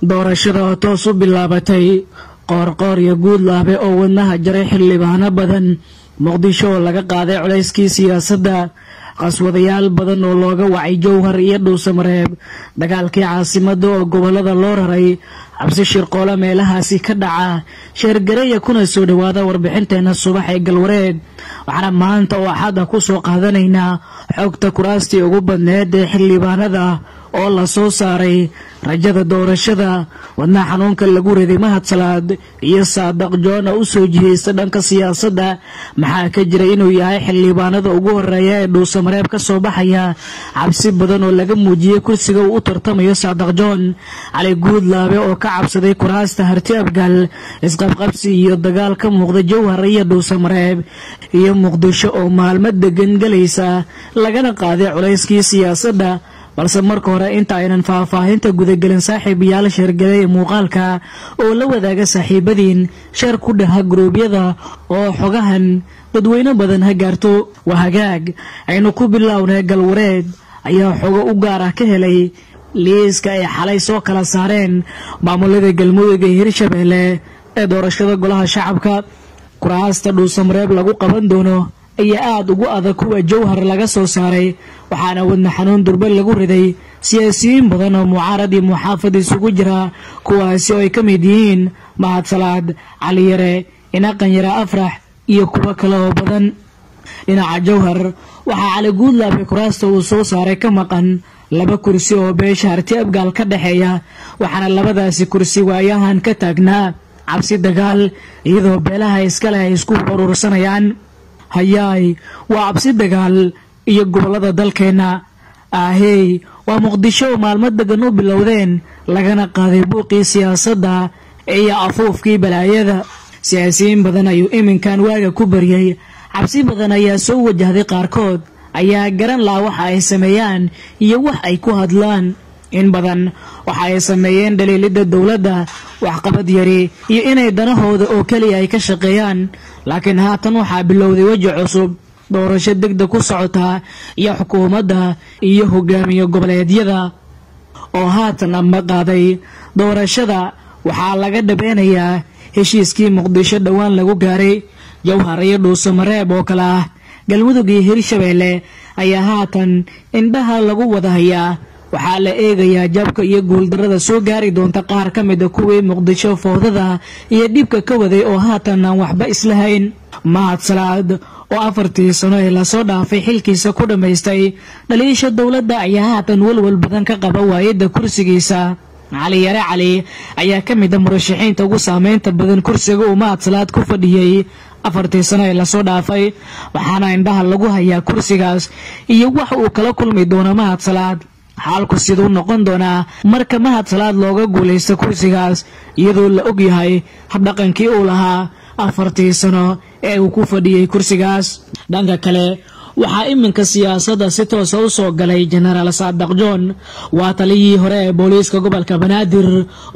doorashada oo toos u bilaabatay qoorqoor iyo guudlaabe oo wadnaha jaray xildhibaano badan muqdisho oo laga qaaday culayskii siyaasadda qaswadayaal badan oo looga wacay jowhar iyo dhuusamareeb dagaalkii caasimadda oo gobolada loo raray cabsi shirqoola meelahaasi ka dhaca sheergareeya kuna soo dhawaada warbixinteena subax ee galwareed waxaana maanta oo axada ku soo qaadanaynaa xogta kuraastii ugu badneed ee xildhibaanada oo la soo saaray rajada doorashada wadnaha xanuunka lagu riday Mahad Salaad iyo Saadaq Joona u soo jiheysta dhanka siyaasadda maxaa ka jira inuu yahay xildhibaanada ugu horeeya ee dhuusamareeb ka soo baxaya cabsi badan oo laga muujiyay kursiga uu u tartamayo Saadaq Joon cali guudlaabe oo ka cabsaday kuraasta harti abgal isqabqabsi iyo dagaal ka muuqda jowhar iyo dhuusamareeb iyo muqdisho oo maalmo degan galaysa lagana qaaday culayskii siyaasadda balse marka hore inta aynan faahfaahinta gudagelin saaxiibayaal sheergalay muuqaalka oo la wadaaga saaxiibadiin sheer ku dhaha gruubyada oo xogahan dadweyne badan ha gaarto waa hagaag aynu ku bilownay galwareed ayaa xogo u gaar ah ka helay liiska ay xalay soo kala saareen maamulada galmudug ee Hirshabeelle ee doorashada golaha shacabka kuraasta dhuusamareeb lagu qaban doono ayaa aad ugu adag kuwa jowhar laga soo saaray waxaana wadna xanuun durba lagu riday siyaasiyiin badan oo mucaarad iyo muxaafad isugu jira kuwaasi oo ay ka mid yihiin Mahad Salaad cali yare inaqan yara afrax iyo kuwa kale oo badan dhinaca jowhar waxaa cali guudlaabe kuraasta uu soo saaray ka maqan laba kursi oo beesha harti abgaal ka dhaxeeya waxaana labadaasi kursi waayahan ka taagnaa cabsi dagaal iyadoo beelaha iskale ay isku urursanayaan hayaay waa cabsi dagaal iyo gobolada dalkeena ahey waa muqdisho maalmo degan u bilowdeen lagana qaaday buuqii siyaasadda iyo afuufkii balaayada siyaasiyiin badan ayuu iminkan waaga ku bariyay cabsi badan ayaa soo wajahday qaarkood ayaa garan laa waxa ay sameeyaan iyo wax ay ku hadlaan in badan waxa ay sameeyeen dhaliilida dawladda waxqabad yari iyo inay danahooda oo kaliya ay ka shaqeeyaan laakiin haatan waxaa bilowday waji cusub doorasho degdeg ku socota iyo xukuumadda iyo hogaamiye goboleedyada oo haatan ama qaaday doorashada waxaa laga dhabeenayaa heshiiskii muqdisho dhawaan lagu gaaray jowhar iyo dhuusamareeb oo kale ah galmudug iyo Hirshabeelle ayaa haatan indhaha lagu wada hayaa waxaa la eegayaa jabka iyo guuldarrada soo gaari doonta qaar ka mid ah kuwii muqdisho foodada iyo dhibka ka waday oo haatan aan waxba islahayn Mahad Salaad oo 4 sano ee la soo dhaafay xilkiisa ku dhameystay dhaliisha dawladda ayaa haatan walwal badan ka qaba waayada kursigiisa cali yare cali ayaa ka mid ah murashaxiinta ugu saameynta badan kursiga uu Mahad Salaad ku fadhiyay 4 sano ee la soo dhaafay waxaana indhaha lagu hayaa kursigaas iyo wax uu kala kulmi doono Mahad Salaad xaalku sidoo noqon doona marka Mahad Salaad looga guuleysto kursigaas iyadoo la og yahay habdhaqankii uu lahaa 4 sano ee uu ku fadhiyay kursigaas dhanka kale waxaa iminka siyaasadda si toos ah u soo galay General Saadaq Joon waa taliyihii hore ee booliiska gobolka Banaadir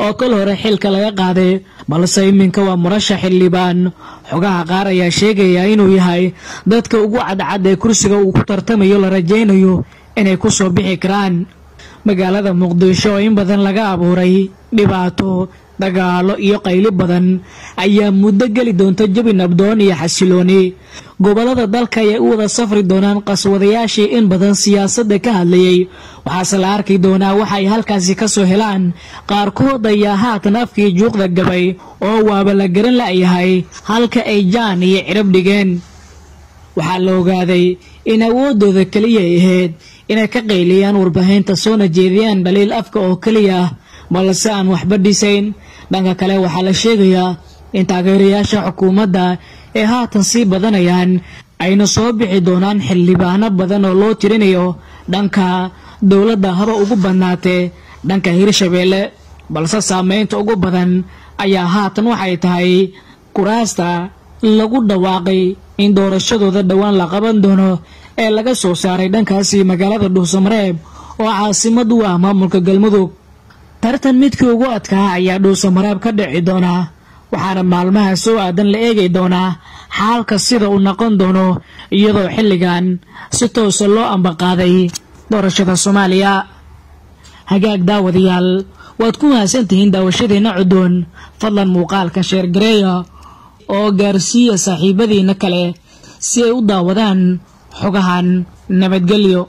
oo kal hore xilka laga qaaday balse iminka waa murashax xildhibaan xogaha qaar ayaa sheegaya inuu yahay dadka ugu cadcad ee kursiga uu ku tartamayo la rajaynayo inay ku soo bixi karaan magaalada muqdisho in badan laga abuuray dhibaato dagaalo iyo qayli badan ayaa muddo gali doonta jabi nabdoon iyo xasilooni gobolada dalka ay u wada safri doonaan qaswadayaashii in badan siyaasadda ka hadlayay waxaase la arki doonaa waxa ay halkaasi ka soo helaan qaarkood ayaa haatan afkii juuqda gabay oo waaba la garan la'yahay halka ay jaan iyo cirab dhigeen waxaa la ogaaday in awoodooda kaliya ahayd inay ka qayliyaan warbaahinta soona jeediyaan dhaliil afka oo kaliya balse aan waxba dhisayn dhanka kale waxaa la sheegayaa in taageerayaasha xukuumadda ee haatan sii badanayaan ayna soo bixi doonaan xildhibaano badan oo loo tirinayo dhanka dawladda haba ugu badnaatee dhanka Hirshabeelle balse saameynta ugu badan ayaa haatan waxay tahay kuraasta lagu dhawaaqay in doorashadooda dhawaan la qaban doono ee laga soo saaray dhankaasi magaalada dhuusamareeb oo caasimad u ah maamulka galmudug tartan midkii ugu adkaa ayaa dhuusamareeb ka dhici doona waxaana maalmaha soo aadan la eegi doonaa xaalka sida uu noqon doono iyadoo xilligan si toos ah loo ambaqaaday doorashada Soomaaliya hagaag daawadayaal waad ku mahadsantihiin daawashadeena cudoon fadlan muuqaalka sheer gareeya oo gaarsiiya saaxiibadiina kale si ay u daawadaan xogahan nabadgelyo.